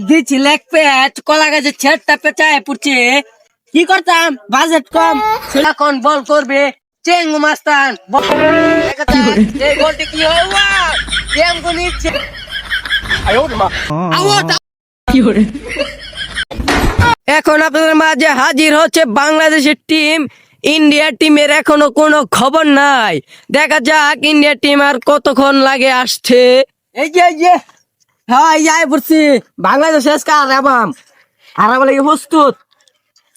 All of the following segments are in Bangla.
দিচ্ছি লেগ প্যাচ কলা গাছের ছেড়টা পেঁচায় পড়ছে। কি করতাম, বাজেট কম, এখন বল করবে চেঙ্গু মাস্তান। এই বলটি কি হয়, চেঙ্গু নিচ্ছে। এখন আপনাদের মাঝে হাজির হচ্ছে বাংলাদেশের টিম। ইন্ডিয়া টিমের এখনো কোনো খবর নাই। দেখা যাক ইন্ডিয়া টিম আর কতক্ষণ লাগে আসছে। এই যে হ্যাঁ যাই পড়ছি বাংলাদেশ আরাম লাগে প্রস্তুত।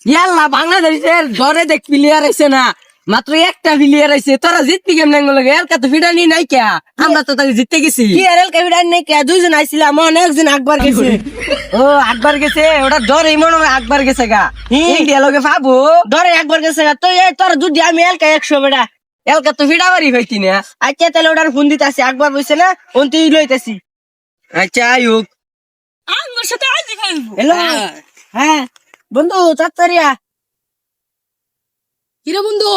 ইয়াল্লা বাংলাদেশের ধরে দেখ প্লেয়ার আছে না, মাত্র একটা প্লেয়ার আছে। তোরা জিতবি কেমন লাগে? এলকা তো ফিডানি নাই কে, আমরা তো তাকে জিততে গেছি। কি আর এলকা ফিডানি নাই কে? দুইজন আইছিলাম, মনে একজন আকবার গেছে। ও আকবার গেছে, ওটা ডরে মনে হয় আকবার গেছে গা। ইন্ডিয়া লোকে ভাবো ডরে একবার গেছে গা। তো তোরা যদি আমি এলকা 100 বেটা, এলকা তো ফিডা বাড়ি হইতি না। আচ্ছা তাহলে ওটার ফোন দিতে আসি, আকবার বলছে না ফোন তুই লইতেছি। আচ্ছা আয়ুক আমার সাথে আজ খেলবো। হ্যালো হ্যাঁ বন্ধু চাত্তারিয়া। কিরে বন্ধু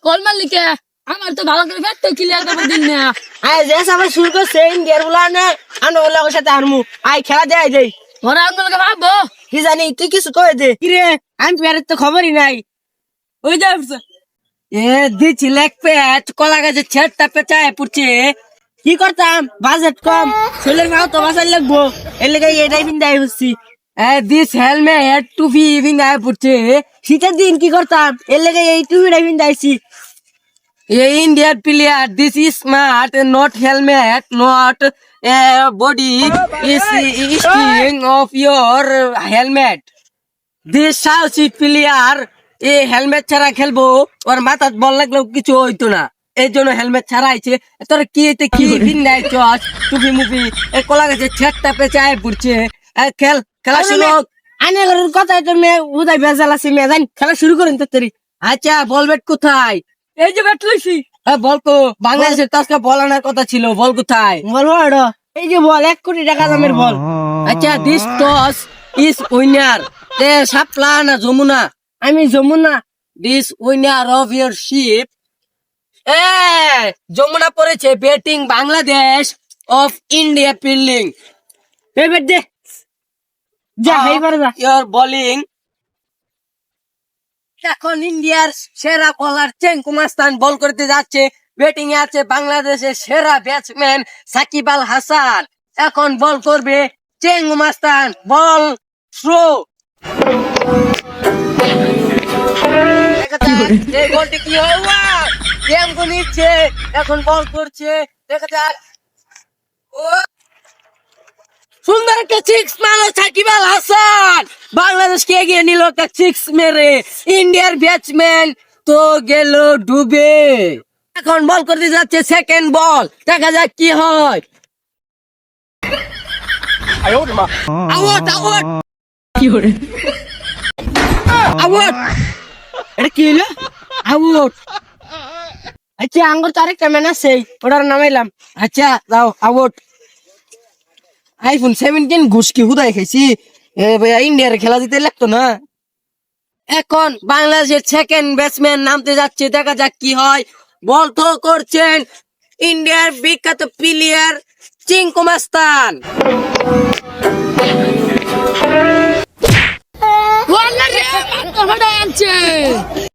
কল মারলি কে? আমার তো ভালো করে ব্যাট তো ক্লিয়ার করে দিন না। আয় যে সবাই শুরু করছে ইন্ডিয়ার বলা না, আমরা বলা ওর সাথে আনমু। আয় খেলা দেয় যাই। ওরা আঙ্গুলকে ভাববো কি জানি তুই কিছু কয়ে দে। কিরে আমি প্যারের তো খবরই নাই। ওই যা দিচ্ছি লেগ প্যাচ কলা গাছের ছেড়টা পেঁচায় পড়ছে। কি করতাম, বাজেট কম, ছেলের মাও তো বাসায় লাগবো, এর লেগে এটাই পিন্দাই হচ্ছি। দিস হেলমেট টুপি পিন্দায় পড়ছে। শীতের দিন কি করতাম, এর লেগে এই টুপিটাই পিন্দাইছি। Indian player, this is smart, not helmet, not body is sting of your helmet. This সাহসী প্লেয়ার এই হেলমেট ছাড়া খেলবো, ওর মাথাত বল লাগলেও কিছু হইতো না, এই জন্য হেলমেট ছাড়া আইছে। তোর কি কি ভিন্দাই চস টুপি মুপি এই কলা গাছের ছেড়টা পেঁচায় পড়ছে। খেল খেলা শুরু হোক। আনে ঘরের কথাই তোর মেয়ে উদয় ভেজাল আছে, মেয়ে জানি খেলা শুরু করেন তো তরি। আচ্ছা বল ব্যাট কোথায়? এই যে ব্যাট লইছি। বল তো, বাংলাদেশের তাজকা বল আনার কথা ছিল, বল কোথায়? বলবো এই যে বল 1 কোটি টাকা দামের বল। আচ্ছা দিস টস ইজ উইনার। সাপলা না যমুনা? আমি Jamuna. This winner of your ship. Jamuna পড়েছে batting Bangladesh of India fielding. Bat দে যা এইবার যা। Your bowling. এখন ইন্ডিয়ার সেরা বোলার চেঙ্গু মাস্তান বল করতে যাচ্ছে। ব্যাটিং এ আছে বাংলাদেশের সেরা ব্যাটসম্যান সাকিব আল হাসান। এখন বল করবে চেঙ্গু মাস্তান। Ball throw. এই বলটি কি হয়, চেঙ্গু নিচ্ছে, এখন বল করছে, দেখা যাক। সুন্দর একটা সিক্স মারলো সাকিব আল হাসান, বাংলাদেশকে এগিয়ে নিল একটা সিক্স মেরে। ইন্ডিয়ার ব্যাটসম্যান তো গেল ডুবে। এখন বল করতে যাচ্ছে সেকেন্ড বল, দেখা যাক কি হয়। Out out out. এটা কি হলো? আউট। আচ্ছা আঙ্গুর তো আরেকটা ম্যান আছে, ওটার নামাইলাম। আচ্ছা যাও আউট। iPhone 17 ঘুষকি হুদাই খাইছি। ইন্ডিয়ার খেলা দিতে লাগতো না। এখন বাংলাদেশের সেকেন্ড ব্যাটসম্যান নামতে যাচ্ছে, দেখা যাক কি হয়। বল থ্রো করছেন ইন্ডিয়ার বিখ্যাত প্লেয়ার চেঙ্গু মাস্তান। আনছে